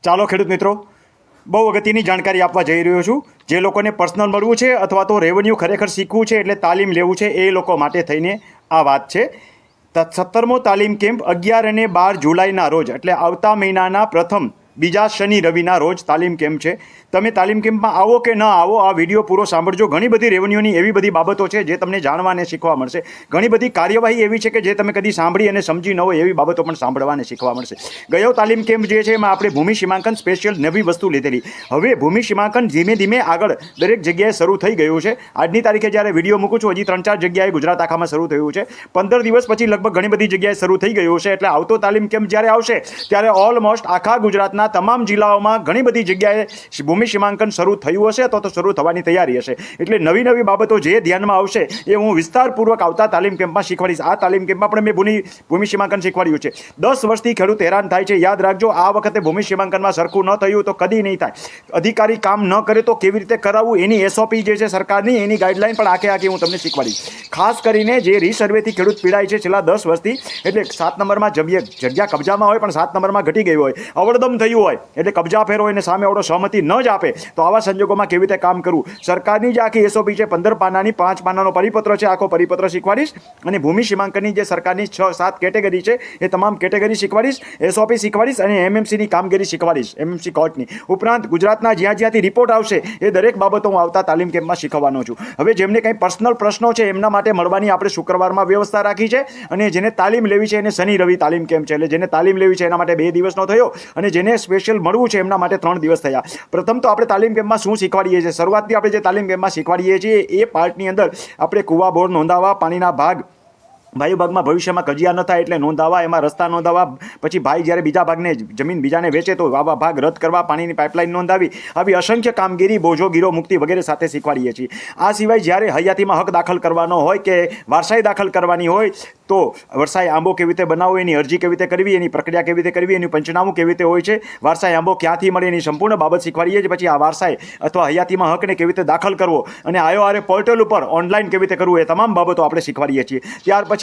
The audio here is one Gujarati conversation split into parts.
ચાલો ખેડૂત મિત્રો, બહુ અગત્યની જાણકારી આપવા જઈ રહ્યો છું. જે લોકોને પર્સનલ મળવું છે અથવા તો રેવન્યુ ખરેખર શીખવું છે એટલે તાલીમ લેવું છે એ લોકો માટે થઈને આ વાત છે. 17મો તાલીમ કેમ્પ 11 અને 12 જુલાઈના રોજ એટલે આવતા મહિનાના પ્રથમ બીજા શનિ રવિના રોજ તાલીમ કેમ્પ છે. તમે તાલીમ કેમ્પમાં આવો કે ન આવો, આ વિડીયો પૂરો સાંભળજો. ઘણી બધી રેવન્યુની એવી બધી બાબતો છે જે તમને જાણવા અને શીખવા મળશે. ઘણી બધી કાર્યવાહી એવી છે કે જે તમે કદી સાંભળી અને સમજી ન હોય એવી બાબતો પણ સાંભળવા અને શીખવા મળશે. ગયો તાલીમ કેમ્પ જે છે એમાં આપણે ભૂમિ સીમાંકન સ્પેશિયલ નવી વસ્તુ લીધેલી. હવે ભૂમિ સીમાંકન ધીમે ધીમે આગળ દરેક જગ્યાએ શરૂ થઈ ગયું છે. આજની તારીખે જ્યારે વિડીયો મૂકું છું હજી 3-4 જગ્યાએ ગુજરાત આખામાં શરૂ થયું છે. 15 દિવસ પછી લગભગ ઘણી બધી જગ્યાએ શરૂ થઈ ગયું છે. એટલે આવતો તાલીમ કેમ્પ જ્યારે આવશે ત્યારે ઓલમોસ્ટ આખા ગુજરાતના તમામ જિલ્લાઓમાં ઘણી બધી જગ્યાએ ભૂમિ સીમાંકન શરૂ થયું હશે તો શરૂ થવાની તૈયારી હશે. એટલે નવી નવી બાબતો જે ધ્યાનમાં આવશે એ હું વિસ્તારપૂર્વક આવતા તાલીમ કેમ્પમાં શીખવાડીશ. આ તાલીમ કેમ્પમાં પણ મેં ભૂમિ સીમાંકન શીખવાડ્યું છે. 10 વર્ષથી ખેડૂત હેરાન થાય છે. યાદ રાખજો, આ વખતે ભૂમિ સીમાંકનમાં સરખું ન થયું તો કદી નહીં થાય. અધિકારી કામ ન કરે તો કેવી રીતે કરાવવું એની SOP જે છે સરકારની, એની ગાઈડલાઈન પણ આખે હું તમને શીખવાડીશ. ખાસ કરીને જે રીસર્વેથી ખેડૂત પીડાય છે છેલ્લા 10 વર્ષથી, એટલે 7 નંબરમાં જગ્યા કબજામાં હોય પણ 7 નંબરમાં ઘટી ગઈ હોય, અવળદમ થયું હોય, એટલે કબજા ફેર હોય અને સામે આવડો સહમતિ ન જ આપે તો આવા સંજોગોમાં કેવી રીતે કામ કરવું. સરકારની જે આખી SOP છે 15 પાનાની, 5 પાનાનો પરિપત્ર છે. આખો પરિપત્ર શીખવાડીશ અને ભૂમિ સીમાંકનની જે સરકારની 6-7 કેટેગરી છે એ તમામ કેટેગરી શીખવાડીશ, SOP શીખવાડીશ અને MMCની કામગીરી શીખવાડીશ, MMC કોર્ટની. ઉપરાંત ગુજરાતના જ્યાંથી રિપોર્ટ આવશે એ દરેક બાબતો હું આવતા તાલીમ કેમ્પમાં શીખવવાનો છું. હવે જેમને કંઈ પર્સનલ પ્રશ્નો છે એમના માટે મળવાની આપણે શુક્રવારમાં વ્યવસ્થા રાખી છે. અને જેને તાલીમ લેવી છે એને શનિ રવિ તાલીમ કેમ્પ છે. એટલે જેને તાલીમ લેવી છે એના માટે 2 દિવસનો થયો અને જેને સ્પેશિયલ મળવું છે એમના માટે 3 દિવસ થયા. પ્રથમ તો આપણે તાલીમ કેમ્પમાં શું શીખવાડીએ છીએ, શરૂઆતથી આપણે જે તાલીમ કેમ્પમાં શીખવાડીએ છીએ એ પાર્ટની અંદર આપણે કૂવા બોર નોંધાવવા, પાણીના ભાગ ભાગમાં ભવિષ્યમાં કજિયા ન થાય એટલે નોંધાવા, એમાં રસ્તા નોંધાવા, પછી ભાઈ જ્યારે બીજા ભાગને જમીન બીજાને વેચે તો આવા ભાગ રદ કરવા, પાણીની પાઇપલાઇન નોંધાવી, આવી અસંખ્ય કામગીરી, બોજો ગીરો મુક્તિ વગેરે સાથે શીખવાડીએ છીએ. આ સિવાય જ્યારે હયાતીમાં હક દાખલ કરવાનો હોય કે વારસાઈ દાખલ કરવાની હોય તો વારસાઈ આંબો કેવી રીતે બનાવવો, એની અરજી કેવી રીતે કરવી, એની પ્રક્રિયા કેવી રીતે કરવી, એનું પંચનામું કેવી રીતે હોય છે, વારસાઈ આંબો ક્યાંથી મળે એની સંપૂર્ણ બાબત શીખવાડીએ છીએ. પછી આ વારસાઈ અથવા હયાતીમાં હકને કેવી રીતે દાખલ કરવો અને IORA પોર્ટલ ઉપર ઓનલાઈન કેવી રીતે કરવું એ તમામ બાબતો આપણે શીખવાડીએ છીએ. ત્યાર પછી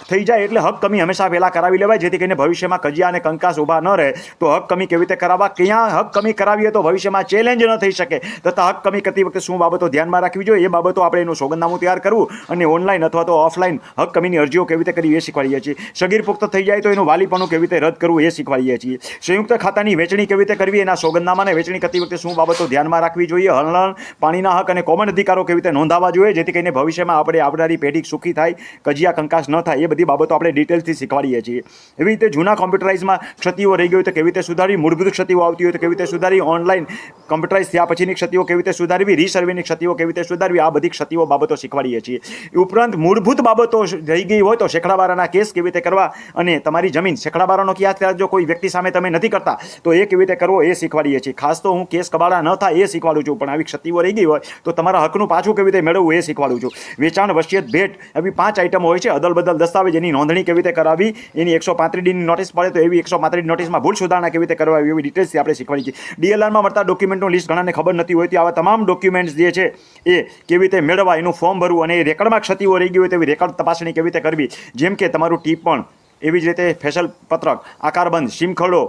થઈ જાય એટલે હક કમી હંમેશા પહેલાં કરાવી લેવાય, જેથી કરીને ભવિષ્યમાં કજિયા અને કંકાસ ઊભા ન રહે. તો હક કમી કેવી રીતે કરાવવા, ક્યાં હક કમી કરાવીએ તો ભવિષ્યમાં ચેલેન્જ ન થઈ શકે, તથા હક કમી કરતી વખતે શું બાબતો ધ્યાનમાં રાખવી જોઈએ એ બાબતો આપણે એનું સોગંદનામું તૈયાર કરવું અને ઓનલાઈન અથવા તો ઓફલાઈન હક કમીની અરજીઓ કેવી રીતે કરવી એ શીખવાડીએ છીએ. સગીર પુખ્ત થઈ જાય તો એનું વાલીપણું કેવી રીતે રદ કરવું એ શીખવાડીએ છીએ. સંયુક્ત ખાતાની વેચણી કેવી રીતે કરવી, એના સોગંદનામાને વેચણી કરતી વખતે શું બાબતો ધ્યાનમાં રાખવી જોઈએ, હલણ પાણીના હક અને કોમન અધિકારો કેવી રીતે નોંધાવવા જોઈએ જેથી કરીને ભવિષ્યમાં આપણે આવનારી પેઢી સુખી થાય, કજિયા કંકાસ ન થાય, એ બધી બાબતો આપણે ડિટેલથી શીખવાડીએ છીએ. એવી રીતે જૂના કોમ્પ્યુટરાઇઝમાં ક્ષતિઓ રહી ગઈ હોય તો કેવી રીતે સુધારવી, મૂળભૂત ક્ષતિઓ આવતી હોય તો કેવી રીતે સુધારવી, ઓનલાઈન કોમ્પ્યુટરાઇઝ થયા પછીની ક્ષતિઓ કેવી રીતે સુધારવી, રીસર્વેની ક્ષતિઓ કેવી રીતે સુધારવી, આ બધી ક્ષતિઓ બાબતો શીખવાડીએ છીએ. ઉપરાંત મૂળભૂત બાબતો રહી ગઈ હોય તો શેકડાબારાના કેસ કેવી રીતે કરવા અને તમારી જમીન શેકડાબારાનો કેસ જો કોઈ વ્યક્તિ સામે તમે નથી કરતા તો એ કેવી રીતે કરવો એ શીખવાડીએ છીએ. ખાસ તો હું કેસ કબાડા ન થાય એ શીખવાડું છું, પણ આવી ક્ષતિઓ રહી ગઈ હોય તો તમારા હકનું પાછું કેવી રીતે મેળવવું એ શીખવાડું છું. વેચાણ, વસિયત, ભેટ એવી 5 આઈટમો હોય છે. અદલ બદલ દસ્તાવેજ, એની નોંધણી કેવી રીતે કરાવી, એની 135D નોટિસ પડે તો એવી 135D નોટિસમાં ભૂલ સુધારણા કેવી રીતે કરવી, એવી ડિટેલ્સથી આપણે શીખવાડીએ છીએ. DLRમાં મળતા ડોક્યુમેન્ટનું લિસ્ટ ઘણાને ખબર નથી હોતી. આવા તમામ ડોક્યુમેન્ટ્સ જે છે એ કેવી રીતે મેળવવા, એનું ફોર્મ ભરવું અને રેકર્ડમાં ક્ષતિઓ રહી ગઈ હોય તેવી રેકર્ડ તપાસણી કેવી રીતે કરવી, જેમ કે તમારું ટીપણ, એવી જ રીતે ફેસલ પત્રક, આકારબંધ, સીમખડો,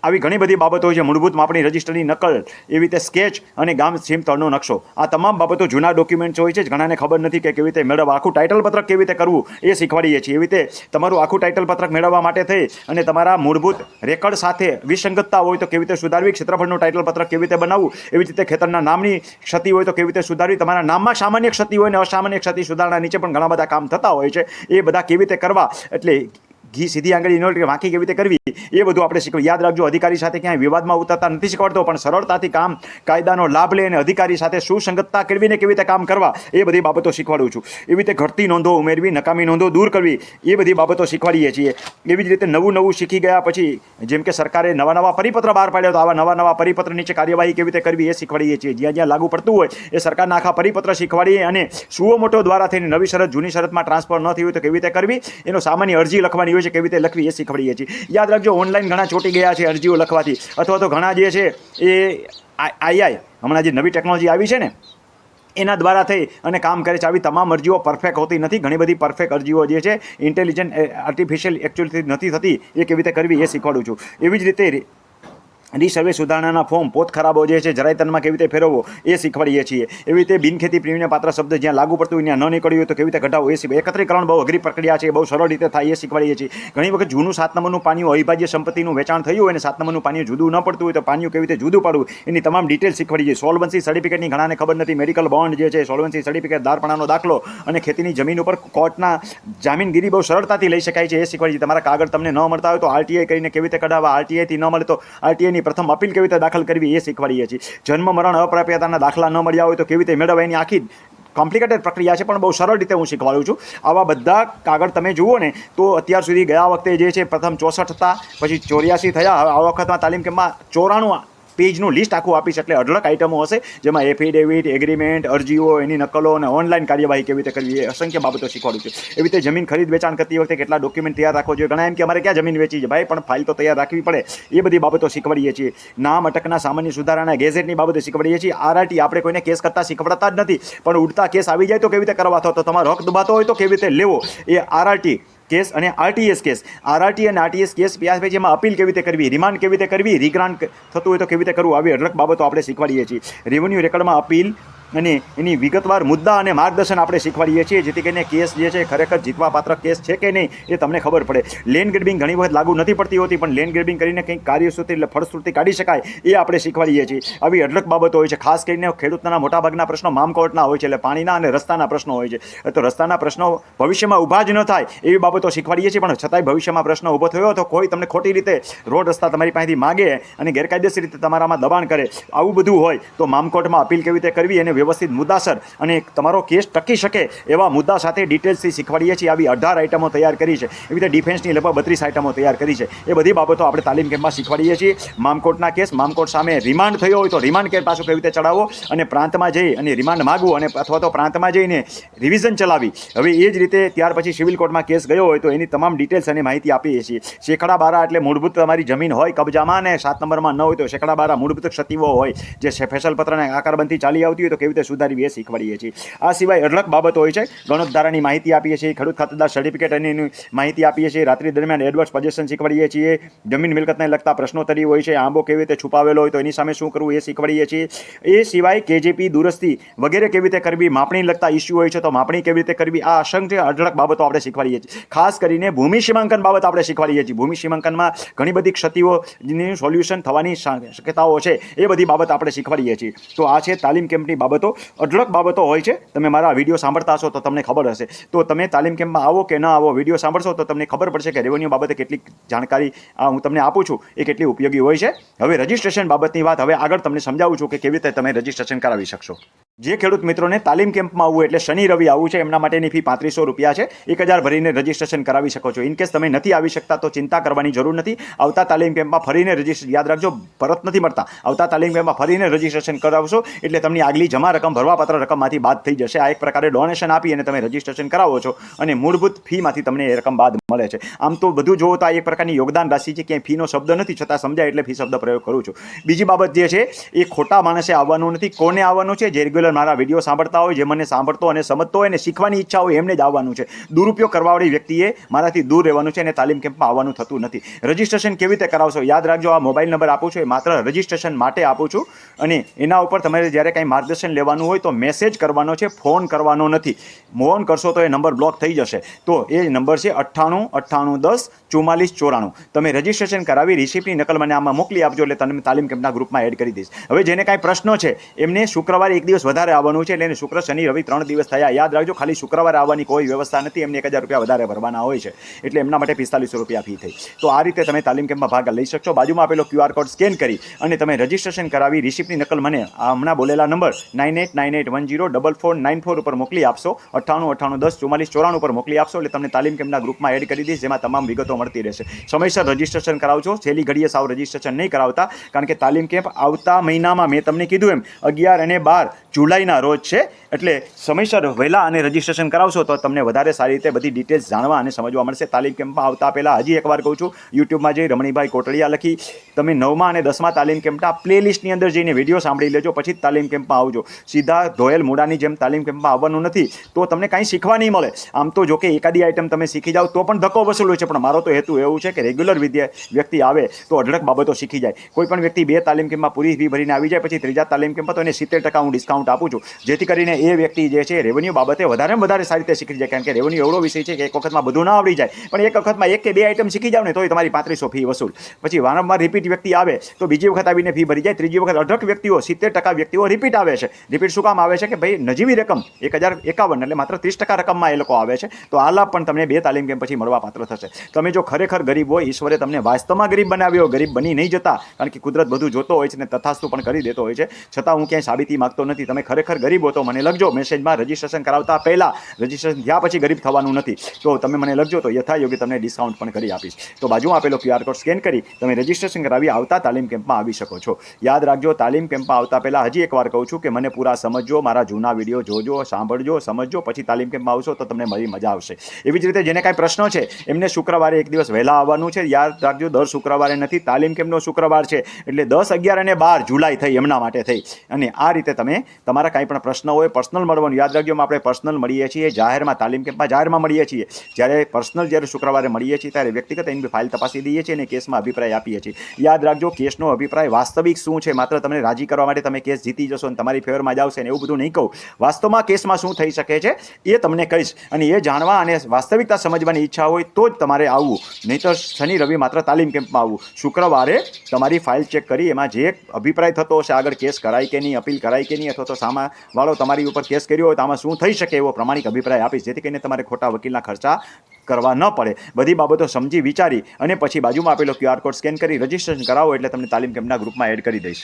આવી ઘણી બધી બાબતો હોય છે. મૂળભૂત માપણી રજિસ્ટરની નકલ, એવી રીતે સ્કેચ અને ગામ સીમ તળનો નકશો, આ તમામ બાબતો જૂના ડોક્યુમેન્ટ્સ હોય છે. ઘણાને ખબર નથી કે કેવી રીતે મેળવવા. આખું ટાઇટલ પત્રક કેવી રીતે કરવું એ શીખવાડીએ છીએ. એવી રીતે તમારું આખું ટાઇટલ પત્રક મેળવવા માટે થઈ અને તમારા મૂળભૂત રેકર્ડ સાથે વિસંગતતા હોય તો કેવી રીતે સુધારવી, ક્ષેત્રફળનું ટાઇટલ પત્રક કેવી રીતે બનાવવું, એવી રીતે ખેતરના નામની ક્ષતિ હોય તો કેવી રીતે સુધારવી, તમારા નામમાં સામાન્ય ક્ષતિ હોય ને અસામાન્ય ક્ષતિ સુધારણા નીચે પણ ઘણા બધા કામ થતા હોય છે, એ બધા કેવી રીતે કરવા, એટલે ઘી સીધી આંગળી ન વાંકી કેવી રીતે કરવી એ બધું આપણે શીખવું. યાદ રાખજો, અધિકારી સાથે ક્યાંય વિવાદમાં ઉતરતા નથી શીખવાડતો, પણ સરળતાથી કામ કાયદાનો લાભ લે અને અધિકારી સાથે સુસંગતતા કેળવીને કેવી રીતે કામ કરવા એ બધી બાબતો શીખવાડું છું. એવી રીતે ઘટતી નોંધો ઉમેરવી, નકામી નોંધો દૂર કરવી, એ બધી બાબતો શીખવાડીએ છીએ. એવી જ રીતે નવું શીખી ગયા પછી જેમ કે સરકારે નવા પરિપત્ર બહાર પાડ્યો તો આવા નવા પરિપત્ર નીચે કાર્યવાહી કેવી રીતે કરવી એ શીખવાડીએ છીએ. જ્યાં લાગુ પડતું હોય એ સરકારના આખા પરિપત્ર શીખવાડીએ અને સુઓ મોટો દ્વારા થઈને નવી શરત જૂની શરતમાં ટ્રાન્સફર ન થઈ હોય તો કેવી રીતે કરવી, એનો સામાન્ય અરજી લખવાની હોય છે કેવી રીતે લખવી એ શીખવાડીએ છીએ. યાદ રાખજો, ઓનલાઈન ઘણા ચોંટી ગયા છે અરજીઓ લખવાથી, અથવા તો ઘણા જે છે એ હમણાં જે નવી ટેકનોલોજી આવી છે ને એના દ્વારા થઈ અને કામ કરે છે. આવી તમામ અરજીઓ પરફેક્ટ હોતી નથી. ઘણી બધી પરફેક્ટ અરજીઓ જે છે ઇન્ટેલિજન્ટ આર્ટિફિશિયલ એકચ્યુઅલી નથી થતી, એ કેવી રીતે કરવી એ શીખવાડું છું. એવી જ રીતે રીસર્વે સુધારણાના ફોર્મ પોત ખરાબો જે છે જરાયતનમાં કેવી રીતે ફેરવવો એ શીખવાડીએ છીએ. એવી રીતે બિનખેતી પ્રીમિયમ પાત્ર શબ્દ જ્યાં લાગુ પડતું હોય ત્યાં ન નીકળ્યું હોય તો કેવી રીતે ઘટાડવું એ શીખવાય. એકત્રીકરણ બહુ અઘરી પ્રક્રિયા છે, બહુ સરળ રીતે થાય એ શીખવાડીએ છીએ. ઘણી વખત જૂનું 7 નંબરનું પાનિયું અવિભાજ્ય સંપત્તિનું વેચાણ થયું હોય અને 7 નંબરનું પાનિયું જુદું ન પડતું હોય તો પાનિયું કેવી રીતે જુદું પાડવું એની તમામ ડિટેલ શીખવાડીએ છીએ. સોલ્વન્સી સર્ટિફિકેટની ઘણાને ખબર નથી. મેડિકલ બોન્ડ જે છે, સોલ્વન્સી સર્ટિફિકેટ, દારપણાનો દાખલો અને ખેતીની જમીન ઉપર કોર્ટના જામીનગીરી બહુ સરળતાથી લઈ શકાય છે એ શીખવાડીએ. તમારા કાગળ તમને ન મળતા હોય તો આરટીઆઈ કરીને કેવી રીતે કઢાવવા, આરટીઆઈથી ન મળે તો આરટીઆઈની પ્રથમ અપીલ કેવી રીતે દાખલ કરવી એ શીખવાડીએ છીએ. જન્મ મરણ અપ્રાપ્યતાના દાખલા ન મળ્યા હોય તો કેવી રીતે મેળવવા એની આખી કોમ્પ્લિકેટેડ પ્રક્રિયા છે પણ બહુ સરળ રીતે હું શીખવાડું છું. આવા બધા કાગળ તમે જુઓ ને તો અત્યાર સુધી ગયા વખતે જે છે પ્રથમ 64 હતા, પછી 84 થયા. હવે આ વખતમાં તાલીમ કેમ્પમાં 94 પેજનું લિસ્ટ આખું આપીશ, એટલે અઢળક આઇટમો હશે જેમાં એફિડેવિટ, એગ્રીમેન્ટ, અરજીઓ, એની નકલો અને ઓનલાઈન કાર્યવાહી કેવી રીતે કરવી એ અસંખ્ય બાબતો શીખવાડું છું. એવી રીતે જમીન ખરીદ વેચાણ કરતી વખતે કેટલા ડોક્યુમેન્ટ તૈયાર રાખવો જોઈએ. ઘણા એમ કે અમારે ક્યાં જમીન વેચી છે, ભાઈ પણ ફાઇલ તો તૈયાર રાખવી પડે. એ બધી બાબતો શીખવાડીએ છીએ. નામ અટકના સામાન્ય સુધારાના ગેઝેટની બાબતો શીખવાડીએ છીએ. આરઆરટી આપણે કોઈને કેસ કરતા શીખવાડતા જ નથી, પણ ઉડતા કેસ આવી જાય તો કેવી રીતે કરવા, તો તમારો હક દબાતો હોય તો કેવી રીતે લેવો એ આરઆરટી કેસ અને આરટીએસ કેસ. આરઆરટી અને આરટીએસ કેસ પછી એમાં અપીલ કેવી રીતે કરવી, રિમાન્ડ કેવી રીતે કરવી, રીગ્રાન્ટ થતું હોય તો કેવી રીતે કરવું, આવી અઢળક બાબતો આપણે શીખવાડીએ છીએ. રેવન્યુ રેકર્ડમાં અપીલ અને એની વિગતવાર મુદ્દા અને માર્ગદર્શન આપણે શીખવાડીએ છીએ જેથી કરીને કેસ જે છે ખરેખર જીતવા પાત્ર કેસ છે કે નહીં એ તમને ખબર પડે. લેન્ડ ગ્રેબિંગ ઘણી વખત લાગુ નથી પડતી હોતી, પણ લેન્ડ ગ્રેબિંગ કરીને કંઈક કાર્યશ્રુતિ એટલે ફળશ્રુતિ કાઢી શકાય એ આપણે શીખવાડીએ છીએ. આવી અઢળક બાબતો હોય છે. ખાસ કરીને ખેડૂતના મોટાભાગના પ્રશ્નો મામકોર્ટના હોય છે, એટલે પાણીના અને રસ્તાના પ્રશ્નો હોય છે. તો રસ્તાના પ્રશ્નો ભવિષ્યમાં ઊભા જ ન થાય એવી બાબતો શીખવાડીએ છીએ, પણ છતાંય ભવિષ્યમાં પ્રશ્ન ઊભો થયો તો કોઈ તમને ખોટી રીતે રોડ રસ્તા તમારી પાસેથી માગે અને ગેરકાયદેસર રીતે તમારામાં દબાણ કરે, આવું બધું હોય તો મામકોર્ટમાં અપીલ કેવી રીતે કરવી અને વ્યવસ્થિત મુદ્દાસર અને તમારો કેસ ટકી શકે એવા મુદ્દા સાથે ડિટેલ્સથી શીખવાડીએ છીએ. આવી 18 આઇટમો તૈયાર કરી છે. એવી રીતે ડિફેન્સની લગભગ 32 આઇટમો તૈયાર કરી છે. એ બધી બાબતો આપણે તાલીમ કેમ્પમાં શીખવાડીએ છીએ. મામકોર્ટના કેસ, મામકોર્ટ સામે રિમાન્ડ થયો હોય તો રિમાન્ડ કેસ પાછું કેવી રીતે ચડાવવો અને પ્રાંતમાં જઈ અને રિમાન્ડ માગવું અને અથવા તો પ્રાંતમાં જઈને રિવિઝન ચલાવી. હવે એ જ રીતે ત્યાર પછી સિવિલ કોર્ટમાં કેસ ગયો હોય તો એની તમામ ડિટેલ્સ અને માહિતી આપીએ છીએ. શેકડા બારા એટલે મૂળભૂત તમારી જમીન હોય કબજામાં અને 7 નંબરમાં ન હોય તો શેકડા બારા મૂળભૂત ક્ષતિઓ હોય જે ફેસલ પત્રને આકારબંધી ચાલી આવતી હોય તો કેવી રીતે સુધારવી એ શીખવાડીએ છીએ. આ સિવાય અઢળક બાબતો હોય છે. ગણોતધારાની માહિતી આપીએ છીએ, ખેડૂત ખાતેદાર સર્ટિફિકેટ અને એની માહિતી આપીએ છીએ. રાત્રિ દરમિયાન એડવર્સ પોઝેશન શીખવાડીએ છીએ. જમીન મિલકતને લગતા પ્રશ્નોત્તરી હોય છે. આંબો કેવી રીતે છુપાવેલો હોય તો એની સામે શું કરવું એ શીખવાડીએ છીએ. એ સિવાય કેજીપી, દુરસ્તી વગેરે કેવી રીતે કરવી, માપણી લગતા ઇસ્યુ હોય છે તો માપણી કેવી રીતે કરવી, આ અસંખ્ય અઢળક બાબતો આપણે શીખવાડીએ છીએ. ખાસ કરીને ભૂમિ સીમાંકન બાબત આપણે શીખવાડીએ છીએ. ભૂમિ સીમાંકનમાં ઘણી બધી ક્ષતિઓની સોલ્યુશન થવાની શક્યતાઓ છે, એ બધી બાબત આપણે શીખવાડીએ છીએ. તો આ છે તાલીમ કેમ્પની બાબતો. અઢળક બાબતો હોય છે. તમે મારા વિડીયો સાંભળતા હશો તો તમને ખબર હશે. તો તમે તાલીમ કેમ્પમાં આવો કે ન આવો, વિડીયો સાંભળશો તો તમને ખબર પડશે કે રેવન્યુ બાબતે કેટલી જાણકારી હું તમને આપું છું એ કેટલી ઉપયોગી હોય છે. હવે રજિસ્ટ્રેશન બાબતની વાત હવે આગળ તમને સમજાવું છું કે કેવી રીતે તમે રજિસ્ટ્રેશન કરાવી શકશો. જે ખેડૂત મિત્રોને તાલીમ કેમ્પમાં આવવું એટલે શનિ રવિ આવવું છે એમના માટેની ફી 3500 રૂપિયા છે. 1000 ભરીને રજિસ્ટ્રેશન કરાવી શકો છો. ઇનકેસ તમે નથી આવી શકતા તો ચિંતા કરવાની જરૂર નથી. આવતા તાલીમ કેમ્પમાં ફરીને રજિસ્ટ્રેશન, યાદ રાખજો પરત નથી મળતા, આવતા તાલીમ કેમ્પમાં ફરીને રજિસ્ટ્રેશન કરાવશો એટલે તમને આગલી જમા રકમ ભરવાપાત્ર રકમમાંથી બાદ થઈ જશે. આ એક પ્રકારે ડોનેશન આપી અને તમે રજિસ્ટ્રેશન કરાવો છો અને મૂળભૂત ફીમાંથી તમને એ રકમ બાદ મળે છે. આમ તો બધું જોવો તો આ એક પ્રકારની યોગદાન રાશિ છે. ક્યાંય ફીનો શબ્દ નથી, છતાં સમજાય એટલે ફી શબ્દ પ્રયોગ કરું છું. બીજી બાબત જે છે એ ખોટા માણસે આવવાનું નથી. કોને આવવાનું છે? જે રેગ્યુલર મારા વિડીયો સાંભળતા હોય, જે મને સાંભળતો અને સમજતો હોય અને શીખવાની ઈચ્છા હોય એમને જ આવવાનું છે. દુરુપયોગ કરવાવાળી વ્યક્તિએ મારાથી દૂર રહેવાનું છે અને તાલીમ કેમ્પમાં આવવાનું થતું નથી. રજિસ્ટ્રેશન કેવી રીતે કરાવશો? યાદ રાખજો, આ મોબાઈલ નંબર આપું છું એ માત્ર રજિસ્ટ્રેશન માટે આપું છું અને એના ઉપર તમારે જ્યારે કાંઈ માર્ગદર્શન લેવાનું હોય તો મેસેજ કરવાનો છે, ફોન કરવાનો નથી. ફોન કરશો તો એ નંબર બ્લોક થઈ જશે. તો એ નંબર છે 98 98 10 44 94. તમે રજિસ્ટ્રેશન કરાવી રિસિપ્ટની નકલ મને આમાં મોકલી આપજો એટલે તમે તાલીમ કેમ્પના ગ્રુપમાં એડ કરી દઈશ. હવે જેને કાંઈ પ્રશ્નો છે એમને શુક્રવારે એક દિવસ વધારે આવવાનું છે, એટલે શુક્ર શનિ રવિ 3 દિવસ થયા. યાદ રાખજો, ખાલી શુક્રવારે આવવાની કોઈ વ્યવસ્થા નથી. એમને 1000 રૂપિયા વધારે ભરવાના હોય છે, એટલે એમના માટે 4500 રૂપિયા ફી થઈ. તો આ રીતે તમે તાલીમ કેમ્પમાં ભાગ લઈ શકશો. બાજુમાં આપેલો QR કોડ સ્કેન કરી અને તમે રજિસ્ટ્રેશન કરાવી રિસિપ્ટની નકલ મને હમણાં બોલેલા નંબર 9898104494 ઉપર મોકલી આપશો. 98 98 10 44 94 ઉપર મોકલી આપશો એટલે તમને તાલીમ કેમ્પના ગ્રુપમાં એડ કરી દઈશ, જેમાં તમામ વિગતો મળતી રહેશે. સમયસર રજિસ્ટ્રેશન કરાવજો. છેલ્લી ઘડીએ સાવ રજિસ્ટ્રેશન નહીં કરાવતા, કારણ કે તાલીમ કેમ્પ આવતા મહિનામાં મેં તમને કીધું એમ 11 અને 12 જુલાઈ જુલાઈના રોજ છે. એટલે સમયસર વહેલા અને રજીસ્ટ્રેશન કરાવશો તો તમને વધારે સારી રીતે બધી ડિટેલ્સ જાણવા અને સમજવા મળશે. તાલીમ કેમ્પમાં આવતા પહેલાં હજી એકવાર કહું છું, યુટ્યુબમાં જઈ રમણીભાઈ કોટડિયા લખી તમે 9મા અને 10મા તાલીમ કેમ્પના પ્લેલિસ્ટની અંદર જઈને વિડીયો સાંભળી લેજો, પછી જ તાલીમ કેમ્પમાં આવજો. સીધા ધોયેલ મૂળાની જેમ તાલીમ કેમ્પમાં આવવાનું નથી, તો તમને કાંઈ શીખવા નહીં મળે. આમ તો જો કે એકાદી આઈટમ તમે શીખી જાઓ તો પણ ધક્કો વસૂલ હોય છે, પણ મારો તો હેતુ એવું છે કે રેગ્યુલર વ્યક્તિ આવે તો અઢળક બાબતો શીખી જાય. કોઈ પણ વ્યક્તિ 2 તાલીમ કેમ્પમાં પૂરી ફી ભરીને આવી જાય, પછી 3જા તાલીમ કેમ્પમાં તો એને 70% હું ડિસ્કાઉન્ટ આપું છું, જેથી કરીને એ વ્યક્તિ જે છે રેવન્યુ બાબતે વધારેમાં વધારે સારી રીતે શીખી જાય. કારણ કે રેવન્યુ એવડો વિષય છે કે એક વખતમાં બધું ના આવડી જાય, પણ એક વખતમાં 1 કે 2 આઈટમ શીખી જાવ ને તોય તમારી 3500 ફી વસૂલ. પછી વારંવાર રિપીટ વ્યક્તિ આવે તો બીજી વખત આવીને ફી ભરી જાય. ત્રીજી વખત અઢળક વ્યક્તિઓ 70% વ્યક્તિઓ રિપીટ આવે છે. રિપીટ શું કામ આવે છે કે ભાઈ નજીવી રકમ 1051 એટલે માત્ર 30% રકમમાં એ લોકો આવે છે. તો આ લાભ પણ તમને 2 તાલીમ કેમ્પ પછી મળવા પાત્ર થશે. તમે જો ખરેખર ગરીબ હોય, ઈશ્વરે તમને વાસ્તવમાં ગરીબ બનાવ્યો, ગરીબ બની નહીં જતા, કારણ કે કુદરત બધું જોતો હોય છે ને તથાસ્તુ પણ કરી દેતો હોય છે. છતાં હું ક્યાંય સાબિતી માગતો નથી. તમે ખરેખર ગરીબ હો તો મને લખજો મેસેજમાં. રજીસ્ટ્રેશન કરાવતા પહેલાં, રજીસ્ટ્રેશન થયા પછી ગરીબ થવાનું નથી, તો તમે મને લખજો તો યથાયોગ્ય તમને ડિસ્કાઉન્ટ પણ કરી આપીશ. તો બાજુમાં આપેલો QR કોડ સ્કેન કરી તમે રજીસ્ટ્રેશન કરાવી આવતા તાલીમ કેમ્પમાં આવી શકો છો. યાદ રાખજો, તાલીમ કેમ્પમાં આવતા પહેલાં હજી એકવાર કહું છું કે મને પૂરા સમજજો, મારા જૂના વિડીયો જોજો, સાંભળજો, સમજજો, પછી તાલીમ કેમ્પમાં આવશો તો તમને મારી મજા આવશે. એવી જ રીતે જેને કાંઈ પ્રશ્નો છે એમને શુક્રવારે એક દિવસ વહેલા આવવાનું છે. યાદ રાખજો, દર શુક્રવારે નથી, તાલીમ કેમ્પનો શુક્રવાર છે, એટલે 10, 11 અને 12 જુલાઈ થઈ એમના માટે થઈ. અને આ રીતે તમે તમારા કાંઈ પણ પ્રશ્ન હોય પર્સનલ મળવાનું. યાદ રાખજો, આપણે પર્સનલ મળીએ છીએ જાહેરમાં, તાલીમ કેમ્પમાં જાહેરમાં મળીએ છીએ. જ્યારે પર્સનલ જ્યારે શુક્રવારે મળીએ છીએ ત્યારે વ્યક્તિગત એની ફાઇલ તપાસી દઈએ છીએ અને કેસમાં અભિપ્રાય આપીએ છીએ. યાદ રાખજો, કેસનો અભિપ્રાય વાસ્તવિક શું છે, માત્ર તમને રાજી કરવા માટે તમે કેસ જીતી જશો અને તમારી ફેવરમાં જ આવશે ને એવું બધું નહીં કહું. વાસ્તવમાં કેસમાં શું થઈ શકે છે એ તમને કહીશ, અને એ જાણવા અને વાસ્તવિકતા સમજવાની ઈચ્છા હોય તો જ તમારે આવવું, નહીં તો શનિ રવિ માત્ર તાલીમ કેમ્પમાં આવવું. શુક્રવારે તમારી ફાઇલ ચેક કરી એમાં જે અભિપ્રાય થતો હશે, આગળ કેસ કરાય કે નહીં, અપીલ કરાય કે નહીં, અથવા તો સામાવાળો તમારી ઉપર કેસ કર્યો હોય તો આમાં શું થઈ શકે એવો પ્રમાણિક અભિપ્રાય આપીશ, જેથી કરીને તમારે ખોટા વકીલના ખર્ચા કરવા ન પડે. બધી બાબતો સમજી વિચારી અને પછી બાજુમાં આપેલો QR કોડ સ્કેન કરી રજીસ્ટ્રેશન કરાવો એટલે તમને તાલીમ કેમ્પના ગ્રુપમાં એડ કરી દઈશ.